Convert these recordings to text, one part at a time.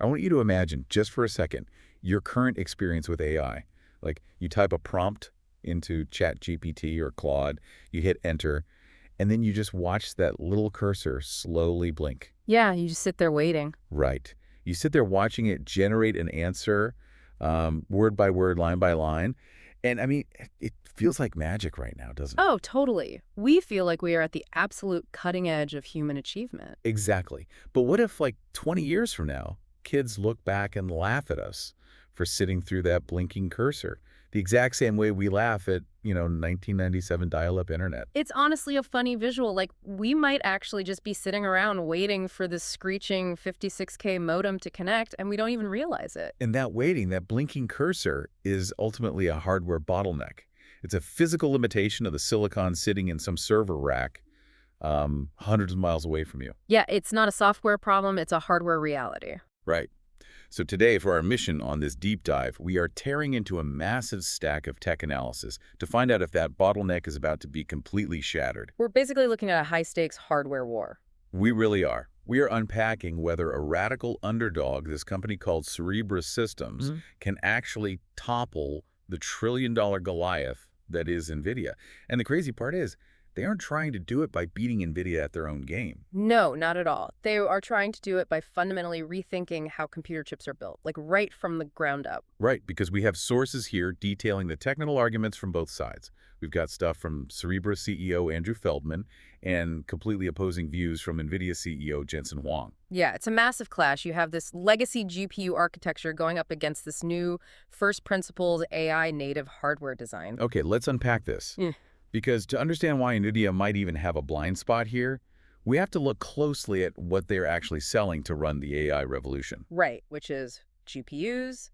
I want you to imagine, just for a second, your current experience with AI. Like, you type a prompt into ChatGPT or Claude, you hit enter, and then you just watch that little cursor slowly blink. Yeah, you just sit there waiting. Right. You sit there watching it generate an answer, word by word, line by line. And I mean, it feels like magic right now, doesn't it? Oh, totally. We feel like we are at the absolute cutting edge of human achievement. Exactly. But what if, like, 20 years from now, kids look back and laugh at us for sitting through that blinking cursor, the exact same way we laugh at, 1997 dial-up internet? It's honestly a funny visual. Like, we might actually just be sitting around waiting for this screeching 56K modem to connect, and we don't even realize it. And that waiting, that blinking cursor, is ultimately a hardware bottleneck. It's a physical limitation of the silicon sitting in some server rack hundreds of miles away from you. Yeah, it's not a software problem, it's a hardware reality. Right. So today, for our mission on this deep dive, we are tearing into a massive stack of tech analysis to find out if that bottleneck is about to be completely shattered. We're basically looking at a high-stakes hardware war. We really are. We are unpacking whether a radical underdog, this company called Cerebras Systems, can actually topple the trillion-dollar Goliath that is NVIDIA. And the crazy part is, they aren't trying to do it by beating NVIDIA at their own game. No, not at all. They are trying to do it by fundamentally rethinking how computer chips are built, like right from the ground up. Right, because we have sources here detailing the technical arguments from both sides. We've got stuff from Cerebras CEO Andrew Feldman and completely opposing views from NVIDIA CEO Jensen Huang. Yeah, it's a massive clash. You have this legacy GPU architecture going up against this new first principles AI native hardware design. Okay, let's unpack this. Because to understand why NVIDIA might even have a blind spot here, we have to look closely at what they're actually selling to run the AI revolution. Right, which is GPUs,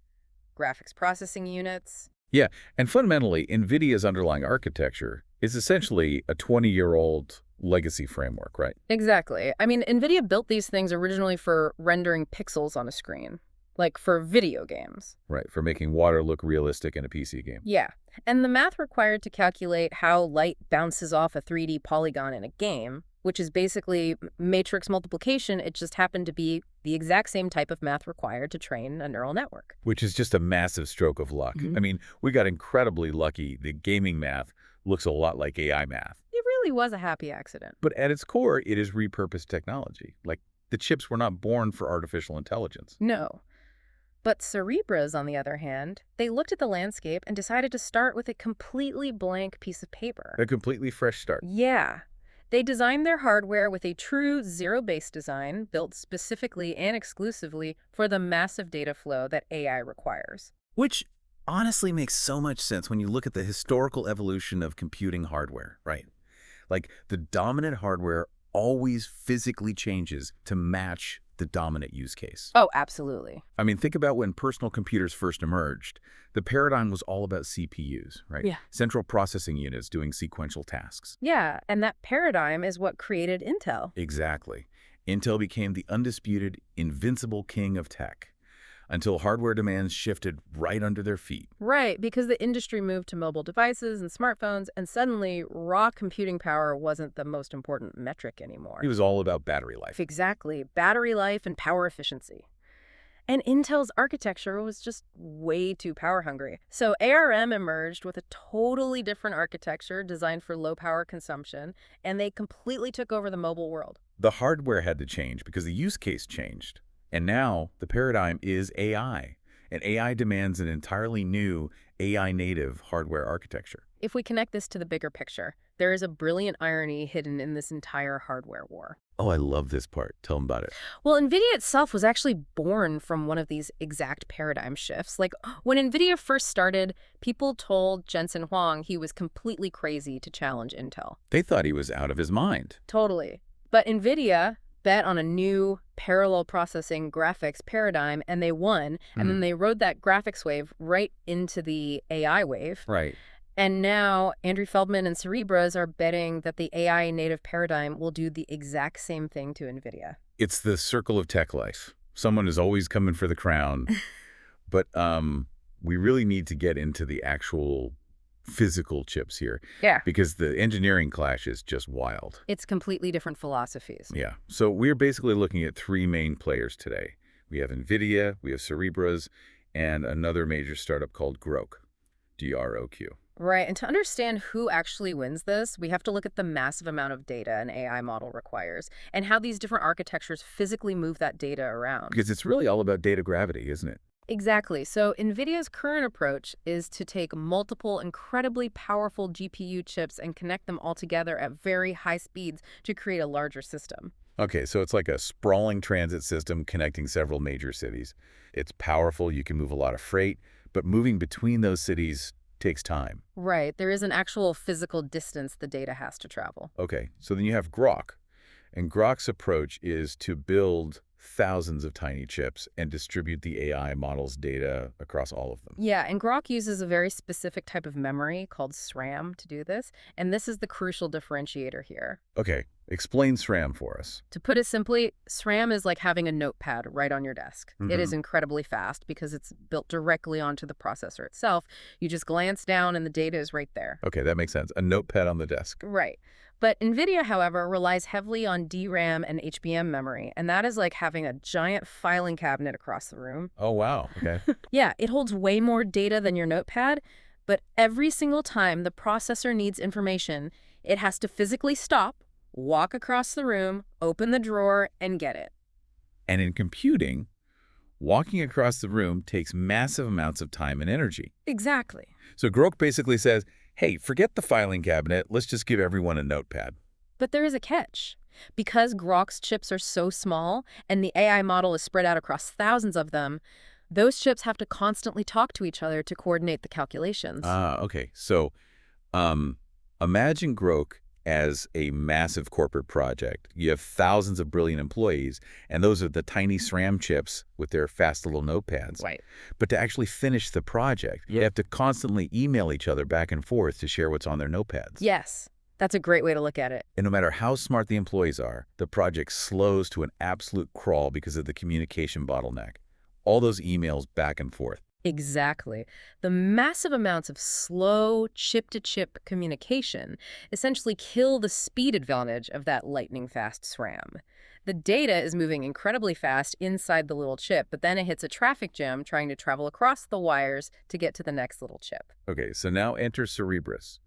graphics processing units. Yeah, and fundamentally, NVIDIA's underlying architecture is essentially a 20-year-old legacy framework, right? Exactly. I mean, NVIDIA built these things originally for rendering pixels on a screen, like for video games. Right, for making water look realistic in a PC game. Yeah, and the math required to calculate how light bounces off a 3D polygon in a game, which is basically matrix multiplication, it just happened to be the exact same type of math required to train a neural network. Which is just a massive stroke of luck. I mean, we got incredibly lucky that gaming math looks a lot like AI math. It really was a happy accident. But at its core, it is repurposed technology. Like, the chips were not born for artificial intelligence. No. But Cerebras, on the other hand, they looked at the landscape and decided to start with a completely blank piece of paper. A completely fresh start. Yeah. They designed their hardware with a true zero-based design built specifically and exclusively for the massive data flow that AI requires. Which honestly makes so much sense when you look at the historical evolution of computing hardware, right? Like, the dominant hardware always physically changes to match the dominant use case. Oh, absolutely. I mean, think about when personal computers first emerged. The paradigm was all about CPUs, right? Yeah. Central processing units doing sequential tasks. Yeah, and that paradigm is what created Intel. Exactly. Intel became the undisputed, invincible king of tech until hardware demands shifted right under their feet. Right, because the industry moved to mobile devices and smartphones, and suddenly raw computing power wasn't the most important metric anymore. It was all about battery life. Exactly. Battery life and power efficiency. And Intel's architecture was just way too power hungry. So ARM emerged with a totally different architecture designed for low power consumption, and they completely took over the mobile world. The hardware had to change because the use case changed. And now the paradigm is AI. And AI demands an entirely new AI-native hardware architecture. If we connect this to the bigger picture, there is a brilliant irony hidden in this entire hardware war. Oh, I love this part. Tell them about it. Well, NVIDIA itself was actually born from one of these exact paradigm shifts. Like, when NVIDIA first started, people told Jensen Huang he was completely crazy to challenge Intel. They thought he was out of his mind. Totally. But NVIDIA bet on a new parallel processing graphics paradigm, and they won. And then they rode that graphics wave right into the AI wave. Right. And now Andrew Feldman and Cerebras are betting that the AI native paradigm will do the exact same thing to NVIDIA. It's the circle of tech life. Someone is always coming for the crown. But we really need to get into the actual physical chips here. Yeah. Because the engineering clash is just wild. It's completely different philosophies. Yeah. So we're basically looking at three main players today. We have NVIDIA, we have Cerebras, and another major startup called Grok, G-R-O-Q. Right, and to understand who actually wins this, we have to look at the massive amount of data an AI model requires and how these different architectures physically move that data around. Because it's really all about data gravity, isn't it? Exactly. So NVIDIA's current approach is to take multiple incredibly powerful GPU chips and connect them all together at very high speeds to create a larger system. Okay, so it's like a sprawling transit system connecting several major cities. It's powerful, you can move a lot of freight, but moving between those cities takes time. Right. There is an actual physical distance the data has to travel. Okay, so then you have Grok. And Grok's approach is to build thousands of tiny chips and distribute the AI model's data across all of them. Yeah, and Grok uses a very specific type of memory called SRAM to do this, and this is the crucial differentiator here. Okay, explain SRAM for us. To put it simply, SRAM is like having a notepad right on your desk. It is incredibly fast because it's built directly onto the processor itself. You just glance down and the data is right there. Okay, that makes sense. A notepad on the desk. Right. But NVIDIA, however, relies heavily on DRAM and HBM memory, and that is like having a giant filing cabinet across the room. Oh, wow. Okay. Yeah, it holds way more data than your notepad, but every single time the processor needs information, it has to physically stop, walk across the room, open the drawer, and get it. And in computing, walking across the room takes massive amounts of time and energy. Exactly. So Grok basically says, hey, forget the filing cabinet, let's just give everyone a notepad. But there is a catch. Because Grok's chips are so small and the AI model is spread out across thousands of them, those chips have to constantly talk to each other to coordinate the calculations. Okay. So imagine Grok as a massive corporate project. You have thousands of brilliant employees, and those are the tiny SRAM chips with their fast little notepads. Right. But to actually finish the project, you have to constantly email each other back and forth to share what's on their notepads. Yes, that's a great way to look at it. And no matter how smart the employees are, the project slows to an absolute crawl because of the communication bottleneck. All those emails back and forth. Exactly. The massive amounts of slow chip-to-chip communication essentially kill the speed advantage of that lightning-fast SRAM. The data is moving incredibly fast inside the little chip, but then it hits a traffic jam trying to travel across the wires to get to the next little chip. Okay, so now enter Cerebras.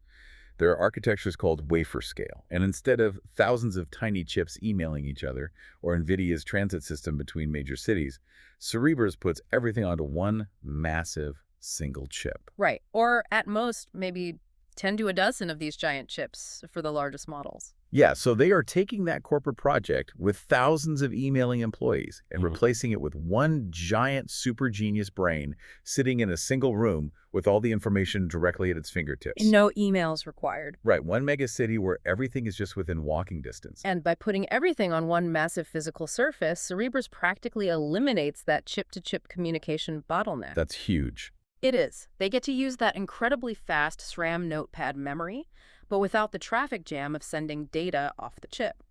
There are architectures called Wafer-Scale, and instead of thousands of tiny chips emailing each other, or NVIDIA's transit system between major cities, Cerebras puts everything onto one massive single chip. Right, or at most, maybe 10 to a dozen of these giant chips for the largest models. Yeah, so they are taking that corporate project with thousands of emailing employees and replacing it with one giant super genius brain sitting in a single room with all the information directly at its fingertips. And no emails required. Right, one mega city where everything is just within walking distance. And by putting everything on one massive physical surface, Cerebras practically eliminates that chip-to-chip communication bottleneck. That's huge. It is. They get to use that incredibly fast SRAM notepad memory, but without the traffic jam of sending data off the chip.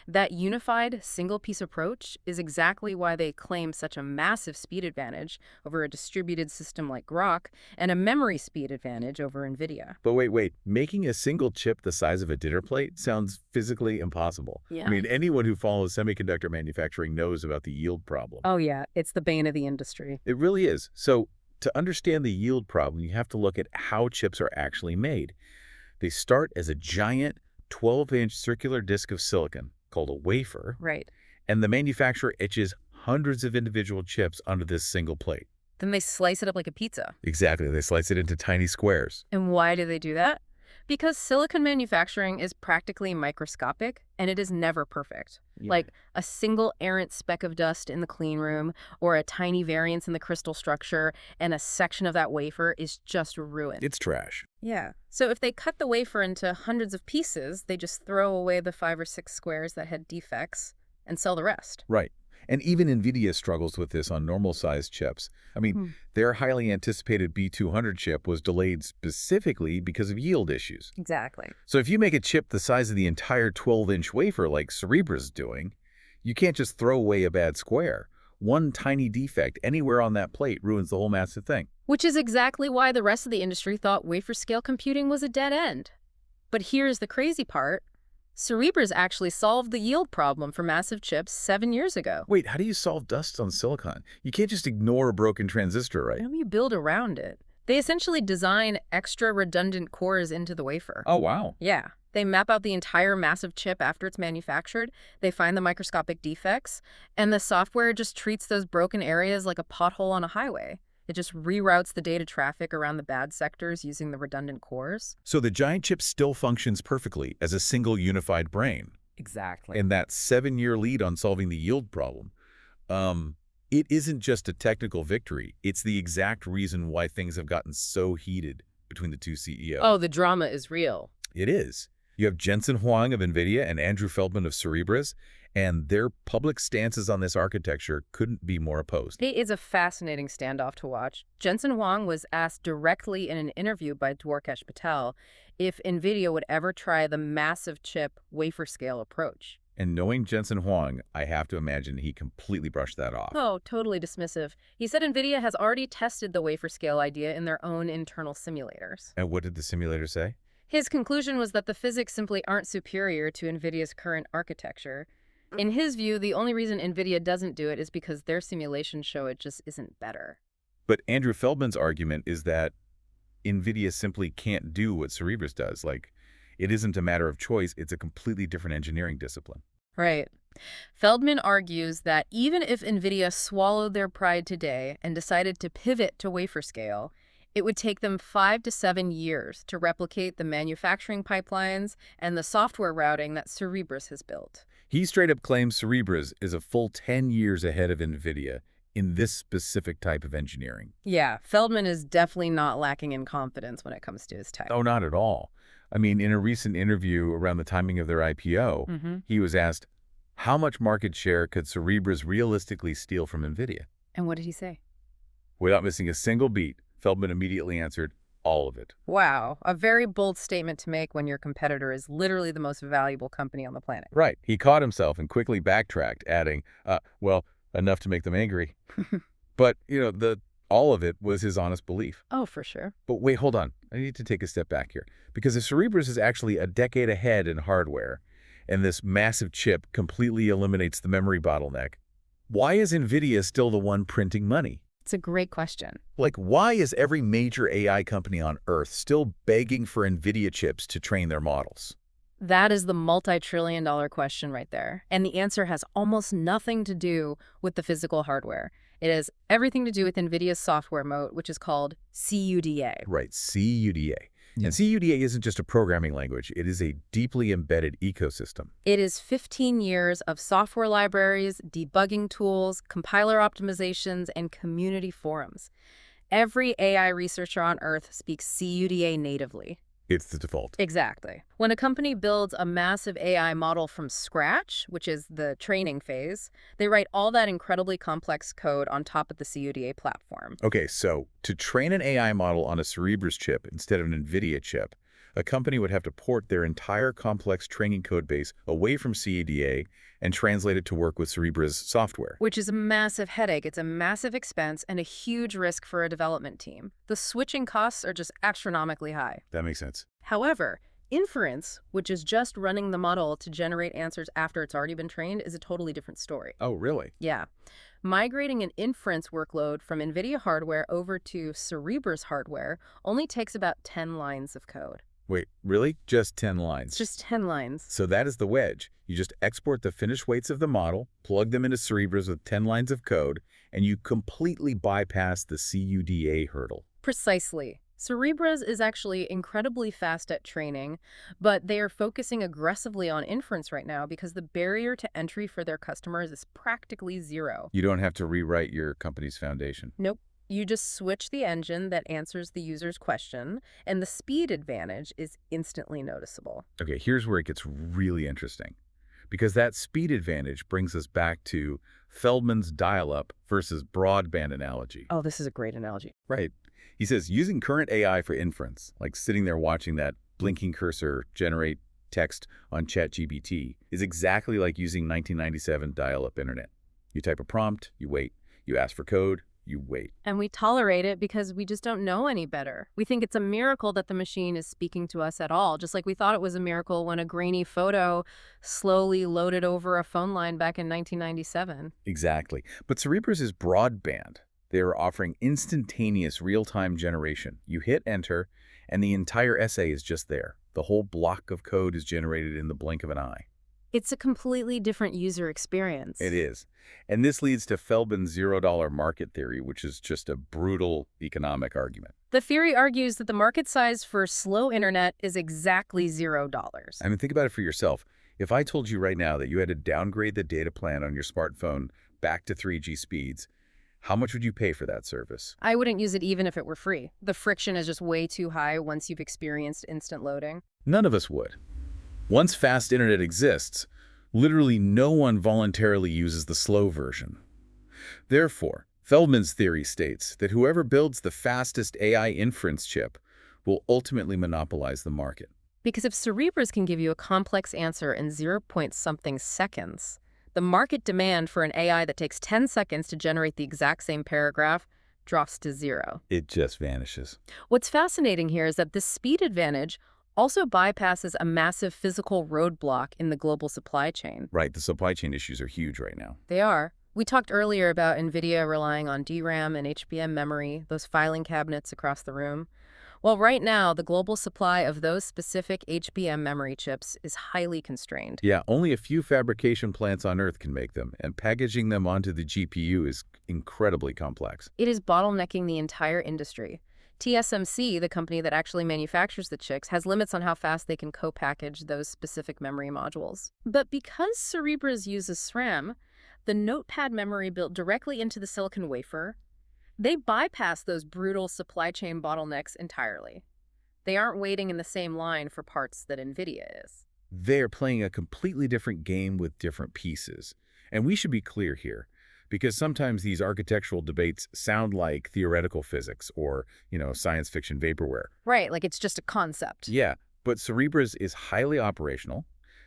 That unified, single-piece approach is exactly why they claim such a massive speed advantage over a distributed system like Grok and a memory speed advantage over NVIDIA. But wait. Making a single chip the size of a dinner plate sounds physically impossible. Yeah. I mean, anyone who follows semiconductor manufacturing knows about the yield problem. Oh yeah, it's the bane of the industry. It really is. So to understand the yield problem, you have to look at how chips are actually made. They start as a giant 12-inch circular disc of silicon called a wafer. Right. And the manufacturer etches hundreds of individual chips onto this single plate. Then they slice it up like a pizza. Exactly. They slice it into tiny squares. And why do they do that? Because silicon manufacturing is practically microscopic, and it is never perfect. Yeah. Like a single errant speck of dust in the clean room, or a tiny variance in the crystal structure, and a section of that wafer is just ruined. It's trash. Yeah. So if they cut the wafer into hundreds of pieces, they just throw away the 5 or 6 squares that had defects and sell the rest. Right. And even NVIDIA struggles with this on normal-sized chips. I mean, their highly anticipated B200 chip was delayed specifically because of yield issues. Exactly. So if you make a chip the size of the entire 12-inch wafer like Cerebras is doing, you can't just throw away a bad square. One tiny defect anywhere on that plate ruins the whole massive thing. Which is exactly why the rest of the industry thought wafer-scale computing was a dead end. But here's the crazy part. Cerebras actually solved the yield problem for massive chips 7 years ago. Wait, how do you solve dust on silicon? You can't just ignore a broken transistor, right? You build around it. They essentially design extra redundant cores into the wafer. Oh, wow. Yeah. They map out the entire massive chip after it's manufactured, they find the microscopic defects, and the software just treats those broken areas like a pothole on a highway. It just reroutes the data traffic around the bad sectors using the redundant cores. So the giant chip still functions perfectly as a single unified brain. Exactly. And that 7-year lead on solving the yield problem, it isn't just a technical victory. It's the exact reason why things have gotten so heated between the two CEOs. Oh, the drama is real. It is. You have Jensen Huang of NVIDIA and Andrew Feldman of Cerebras, and their public stances on this architecture couldn't be more opposed. It is a fascinating standoff to watch. Jensen Huang was asked directly in an interview by Dwarkesh Patel if NVIDIA would ever try the massive chip wafer-scale approach. And knowing Jensen Huang, I have to imagine he completely brushed that off. Oh, totally dismissive. He said NVIDIA has already tested the wafer-scale idea in their own internal simulators. And what did the simulator say? His conclusion was that the physics simply aren't superior to NVIDIA's current architecture. In his view, the only reason NVIDIA doesn't do it is because their simulations show it just isn't better. But Andrew Feldman's argument is that NVIDIA simply can't do what Cerebras does. Like, it isn't a matter of choice, it's a completely different engineering discipline. Right. Feldman argues that even if NVIDIA swallowed their pride today and decided to pivot to wafer-scale, it would take them 5 to 7 years to replicate the manufacturing pipelines and the software routing that Cerebras has built. He straight up claims Cerebras is a full 10 years ahead of NVIDIA in this specific type of engineering. Yeah, Feldman is definitely not lacking in confidence when it comes to his tech. Oh, not at all. I mean, in a recent interview around the timing of their IPO, he was asked, how much market share could Cerebras realistically steal from NVIDIA? And what did he say? Without missing a single beat, Feldman immediately answered, all of it. Wow, a very bold statement to make when your competitor is literally the most valuable company on the planet. Right. He caught himself and quickly backtracked, adding, well, enough to make them angry. But, all of it was his honest belief. Oh, for sure. But wait, hold on. I need to take a step back here. Because if Cerebras is actually a decade ahead in hardware, and this massive chip completely eliminates the memory bottleneck, why is NVIDIA still the one printing money? It's a great question. Like, why is every major AI company on Earth still begging for NVIDIA chips to train their models? That is the multi-trillion-dollar question right there. And the answer has almost nothing to do with the physical hardware. It has everything to do with NVIDIA's software moat, which is called CUDA. Right, CUDA. And CUDA isn't just a programming language. It is a deeply embedded ecosystem. It is 15 years of software libraries, debugging tools, compiler optimizations, and community forums. Every AI researcher on Earth speaks CUDA natively. It's the default. Exactly. When a company builds a massive AI model from scratch, which is the training phase, they write all that incredibly complex code on top of the CUDA platform. Okay, so to train an AI model on a Cerebras chip instead of an NVIDIA chip, a company would have to port their entire complex training code base away from CUDA and translate it to work with Cerebras software. Which is a massive headache. It's a massive expense and a huge risk for a development team. The switching costs are just astronomically high. That makes sense. However, inference, which is just running the model to generate answers after it's already been trained, is a totally different story. Oh, really? Yeah. Migrating an inference workload from NVIDIA hardware over to Cerebras hardware only takes about 10 lines of code. Wait, really? Just 10 lines? Just 10 lines. So that is the wedge. You just export the finished weights of the model, plug them into Cerebras with 10 lines of code, and you completely bypass the CUDA hurdle. Precisely. Cerebras is actually incredibly fast at training, but they are focusing aggressively on inference right now because the barrier to entry for their customers is practically zero. You don't have to rewrite your company's foundation. Nope. You just switch the engine that answers the user's question, and the speed advantage is instantly noticeable. Okay, here's where it gets really interesting. Because that speed advantage brings us back to Feldman's dial-up versus broadband analogy. Oh, this is a great analogy. Right. He says using current AI for inference, like sitting there watching that blinking cursor generate text on ChatGPT, is exactly like using 1997 dial-up internet. You type a prompt, you wait, you ask for code, you wait. And we tolerate it because we just don't know any better. We think it's a miracle that the machine is speaking to us at all, just like we thought it was a miracle when a grainy photo slowly loaded over a phone line back in 1997. Exactly. But Cerebras is broadband. They are offering instantaneous real-time generation. You hit enter, and the entire essay is just there. The whole block of code is generated in the blink of an eye. It's a completely different user experience. It is. And this leads to Feldman's $0 market theory, which is just a brutal economic argument. The theory argues that the market size for slow internet is exactly $0. I mean, think about it for yourself. If I told you right now that you had to downgrade the data plan on your smartphone back to 3G speeds, how much would you pay for that service? I wouldn't use it even if it were free. The friction is just way too high once you've experienced instant loading. None of us would. Once fast internet exists, literally no one voluntarily uses the slow version. Therefore, Feldman's theory states that whoever builds the fastest AI inference chip will ultimately monopolize the market. Because if Cerebras can give you a complex answer in 0-point-something seconds, the market demand for an AI that takes 10 seconds to generate the exact same paragraph drops to zero. It just vanishes. What's fascinating here is that this speed advantage also bypasses a massive physical roadblock in the global supply chain. Right, the supply chain issues are huge right now. They are. We talked earlier about NVIDIA relying on DRAM and HBM memory, those filing cabinets across the room. Well, right now, the global supply of those specific HBM memory chips is highly constrained. Yeah, only a few fabrication plants on Earth can make them, and packaging them onto the GPU is incredibly complex. It is bottlenecking the entire industry. TSMC, the company that actually manufactures the chips, has limits on how fast they can co-package those specific memory modules. But because Cerebras uses SRAM, the notepad memory built directly into the silicon wafer, they bypass those brutal supply chain bottlenecks entirely. They aren't waiting in the same line for parts that NVIDIA is. They're playing a completely different game with different pieces. And we should be clear here, because sometimes these architectural debates sound like theoretical physics or, science fiction vaporware. Right, like it's just a concept. Yeah, but Cerebras is highly operational.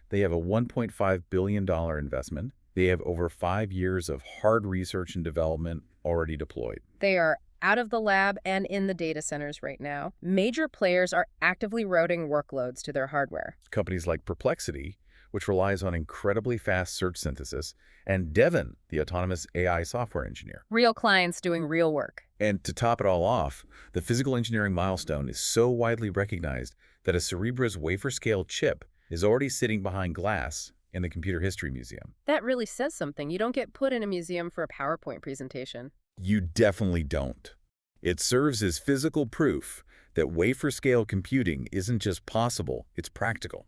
They have a $1.5 billion investment. They have over 5 years of hard research and development already deployed. They are out of the lab and in the data centers right now. Major players are actively routing workloads to their hardware. Companies like Perplexity, which relies on incredibly fast search synthesis, and Devon, the autonomous AI software engineer. Real clients doing real work. And to top it all off, the physical engineering milestone is so widely recognized that a Cerebras wafer-scale chip is already sitting behind glass in the Computer History Museum. That really says something. You don't get put in a museum for a PowerPoint presentation. You definitely don't. It serves as physical proof that wafer-scale computing isn't just possible, it's practical.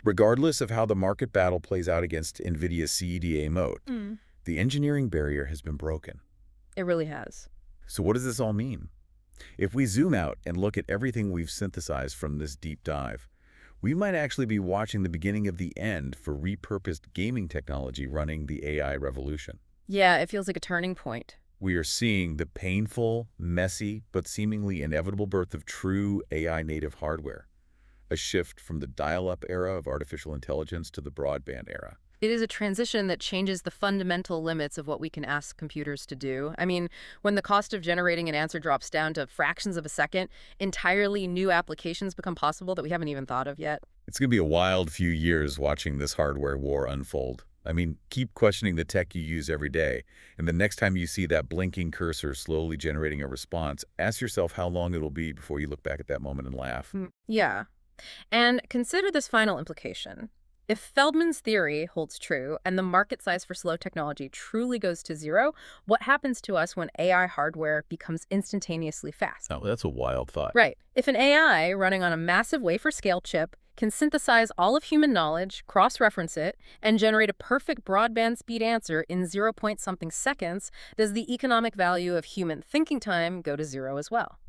Regardless of how the market battle plays out against NVIDIA's CEDA mode, the engineering barrier has been broken. It really has. So what does this all mean? If we zoom out and look at everything we've synthesized from this deep dive, we might actually be watching the beginning of the end for repurposed gaming technology running the AI revolution. Yeah, it feels like a turning point. We are seeing the painful, messy, but seemingly inevitable birth of true AI-native hardware, a shift from the dial-up era of artificial intelligence to the broadband era. It is a transition that changes the fundamental limits of what we can ask computers to do. I mean, when the cost of generating an answer drops down to fractions of a second, entirely new applications become possible that we haven't even thought of yet. It's going to be a wild few years watching this hardware war unfold. I mean, keep questioning the tech you use every day, and the next time you see that blinking cursor slowly generating a response, ask yourself how long it'll be before you look back at that moment and laugh. Yeah. And consider this final implication. If Feldman's theory holds true and the market size for slow technology truly goes to zero, what happens to us when AI hardware becomes instantaneously fast? Oh, that's a wild thought. Right. If an AI running on a massive wafer-scale chip can synthesize all of human knowledge, cross-reference it, and generate a perfect broadband speed answer in 0-point-something seconds, does the economic value of human thinking time go to zero as well?